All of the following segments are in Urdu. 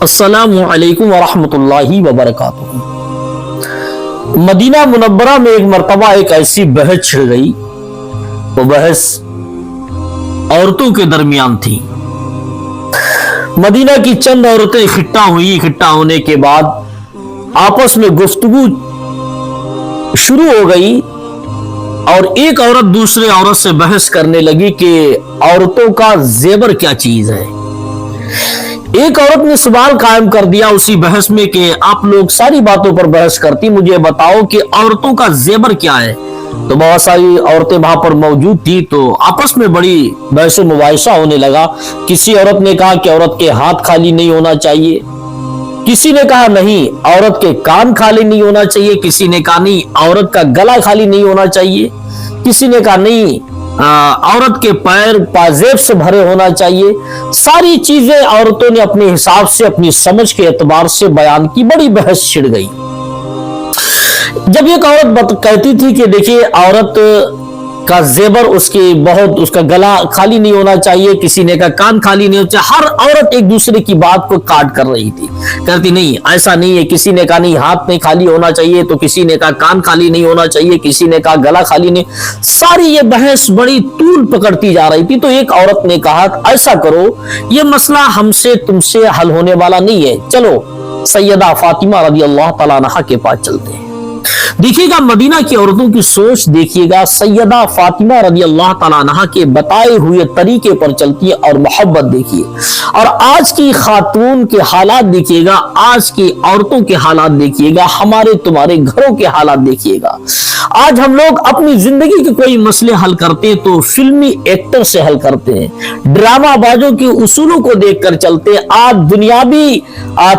السلام علیکم ورحمۃ اللہ وبرکاتہ۔ مدینہ منورہ میں ایک مرتبہ ایک ایسی بحث چھڑ گئی، وہ بحث عورتوں کے درمیان تھی۔ مدینہ کی چند عورتیں اکٹھا ہونے کے بعد آپس میں گفتگو شروع ہو گئی اور ایک عورت دوسرے عورت سے بحث کرنے لگی کہ عورتوں کا زیور کیا چیز ہے۔ ایک عورت نے سوال قائم کر دیا اسی بحث میں کہ آپ لوگ ساری باتوں پر بحث کرتی، مجھے بتاؤ کہ عورتوں کا زیور کیا ہے۔ تو بہت ساری عورتیں وہاں پر موجود تھی، تو آپس میں بڑی بحث و مباحثہ ہونے لگا۔ کسی عورت نے کہا کہ عورت کے ہاتھ خالی نہیں ہونا چاہیے، کسی نے کہا نہیں عورت کے کان خالی نہیں ہونا چاہیے، کسی نے کہا نہیں عورت کا گلا خالی نہیں ہونا چاہیے، کسی نے کہا نہیں عورت کے پیر پازیب سے بھرے ہونا چاہیے۔ ساری چیزیں عورتوں نے اپنے حساب سے اپنی سمجھ کے اعتبار سے بیان کی، بڑی بحث چھڑ گئی۔ جب ایک عورت کہتی تھی کہ دیکھیے عورت کا زیور اس کا گلا خالی نہیں ہونا چاہیے، کسی نے کہا کان خالی نہیں ہونا چاہیے، ہر عورت ایک دوسرے کی بات کو کاٹ کر رہی تھی، کہتی نہیں ایسا نہیں ہے، کسی نے کہا نہیں ہاتھ نہیں خالی ہونا چاہیے، تو کسی نے کہا کان خالی نہیں ہونا چاہیے، کسی نے کہا گلا خالی نہیں۔ ساری یہ بحث بڑی طول پکڑتی جا رہی تھی۔ تو ایک عورت نے کہا ایسا کرو، یہ مسئلہ ہم سے تم سے حل ہونے والا نہیں ہے، چلو سیدہ فاطمہ رضی اللہ تعالیٰ عنہا کے پاس چلتے ہیں۔ دیکھیے گا مدینہ کی عورتوں کی سوچ، دیکھیے گا سیدہ فاطمہ رضی اللہ تعالیٰ عنہا کے بتائے ہوئے طریقے پر چلتی ہے اور محبت دیکھیے۔ اور آج کی خاتون کے حالات دیکھیے گا، آج کی عورتوں کے حالات دیکھیے گا، ہمارے تمہارے گھروں کے حالات دیکھیے گا۔ آج ہم لوگ اپنی زندگی کے کوئی مسئلے حل کرتے تو فلمی ایکٹر سے حل کرتے ہیں، ڈرامہ بازوں کے اصولوں کو دیکھ کر چلتے ہیں۔ آج دنیاوی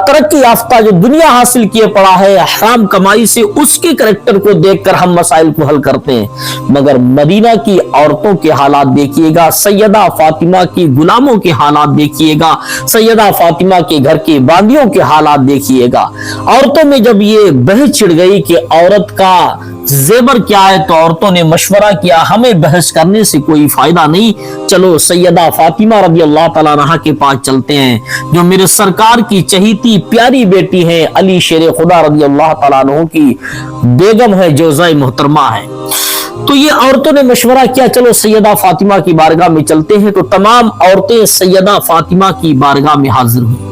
ترقی یافتہ جو دنیا حاصل کیے پڑا ہے حرام کمائی سے، اس کے کریکٹر کو دیکھ کر ہم مسائل کو حل کرتے ہیں۔ مگر مدینہ کی عورتوں کے حالات دیکھیے گا، سیدہ فاطمہ کی غلاموں کے حالات دیکھیے گا، سیدہ فاطمہ کے گھر کے باندیوں کے حالات دیکھیے گا۔ عورتوں میں جب یہ بحث چھڑ گئی کہ عورت کا زیور کیا ہے، تو عورتوں نے مشورہ کیا ہمیں بحث کرنے سے کوئی فائدہ نہیں، چلو سیدہ فاطمہ رضی اللہ تعالیٰ عنہا کے پاس چلتے ہیں، جو میرے سرکار کی چہیتی پیاری بیٹی ہے، علی شیر خدا رضی اللہ تعالیٰ عنہ کی بیگم ہے، جوزہ محترمہ ہے۔ تو یہ عورتوں نے مشورہ کیا چلو سیدہ فاطمہ کی بارگاہ میں چلتے ہیں۔ تو تمام عورتیں سیدہ فاطمہ کی بارگاہ میں حاضر ہوئی۔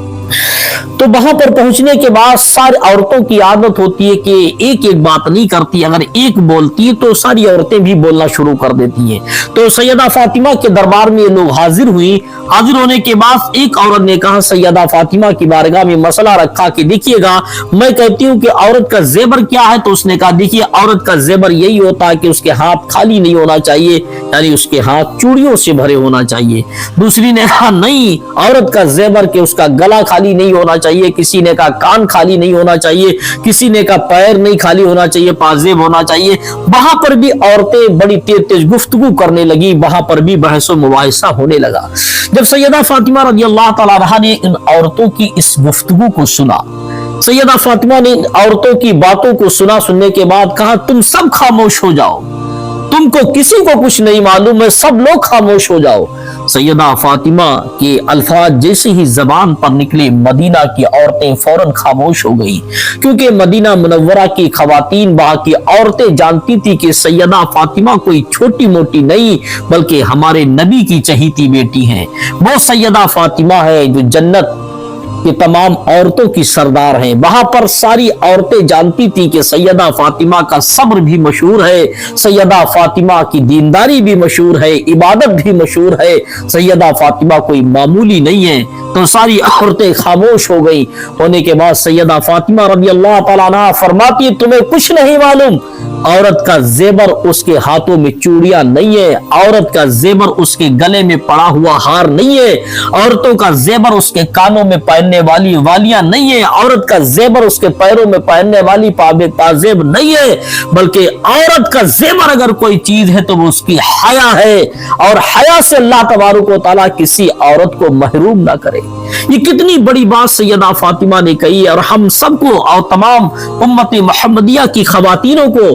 تو وہاں پر پہنچنے کے بعد ساری عورتوں کی عادت ہوتی ہے کہ ایک بات نہیں کرتی، اگر ایک بولتی ہے تو ساری عورتیں بھی بولنا شروع کر دیتی ہیں۔ تو سیدہ فاطمہ کے دربار میں یہ لوگ حاضر ہوئی۔ حاضر ہونے کے بعد ایک عورت نے کہا سیدہ فاطمہ کی بارگاہ میں مسئلہ رکھا کہ دیکھیے گا میں کہتی ہوں کہ عورت کا زیور کیا ہے، تو اس نے کہا دیکھیے عورت کا زیور یہی ہوتا ہے کہ اس کے ہاتھ خالی نہیں ہونا چاہیے، یعنی اس کے ہاتھ چوڑیوں سے بھرے ہونا چاہیے۔ دوسری نے کہا نہیں عورت کا زیور کہ اس کا گلا خالی نہیں ہونا چاہیے، کسی نے کہا کان خالی نہیں ہونا چاہیے، کسی نے کہا پیر نہیں خالی ہونا چاہیے، پازیب ہونا چاہیے۔ وہاں پر بھی عورتیں بڑی تیز گفتگو کرنے لگی، وہاں پر بھی بحث و مباحثہ ہونے لگا۔ جب سیدہ فاطمہ رضی اللہ تعالی عنہا نے ان عورتوں کی اس گفتگو کو سنا، سیدہ فاطمہ نے عورتوں کی باتوں کو سننے کے بعد کہا تم سب خاموش ہو جاؤ، تم کو کسی کو کچھ نہیں معلوم ہے، سب لوگ خاموش ہو جاؤ۔ سیدہ فاطمہ کے الفاظ جیسے ہی زبان پر نکلے، مدینہ کی عورتیں فوراً خاموش ہو گئی، کیونکہ مدینہ منورہ کی خواتین وہاں کی عورتیں جانتی تھی کہ سیدہ فاطمہ کوئی چھوٹی موٹی نہیں بلکہ ہمارے نبی کی چہیتی بیٹی ہیں۔ وہ سیدہ فاطمہ ہے جو جنت کہ تمام عورتوں کی سردار ہیں۔ وہاں پر ساری عورتیں جانتی تھی کہ سیدہ فاطمہ کا صبر بھی مشہور ہے، سیدہ فاطمہ کی دینداری بھی مشہور ہے، عبادت بھی مشہور ہے، سیدہ فاطمہ کوئی معمولی نہیں ہے۔ تو ساری عورتیں خاموش ہو گئی۔ ہونے کے بعد سیدہ فاطمہ رضی اللہ تعالیٰ عنہا فرماتی تمہیں کچھ نہیں معلوم، عورت کا زیور اس کے ہاتھوں میں چوڑیاں نہیں ہے، عورت کا زیور اس کے گلے میں پڑا ہوا ہار نہیں ہے، عورتوں کا زیور اس کے کانوں میں پہننے والی والیاں نہیں ہے، عورت کا زیور اس کے پیروں میں پہننے والی پازیب نہیں ہے، بلکہ عورت کا زیور اگر کوئی چیز ہے تو وہ اس کی حیا ہے، اور حیا سے اللہ تبارک و تعالیٰ کسی عورت کو محروم نہ کرے۔ یہ کتنی بڑی بات سیدہ فاطمہ نے کہی، اور ہم سب کو اور تمام امت محمدیہ کی خواتینوں کو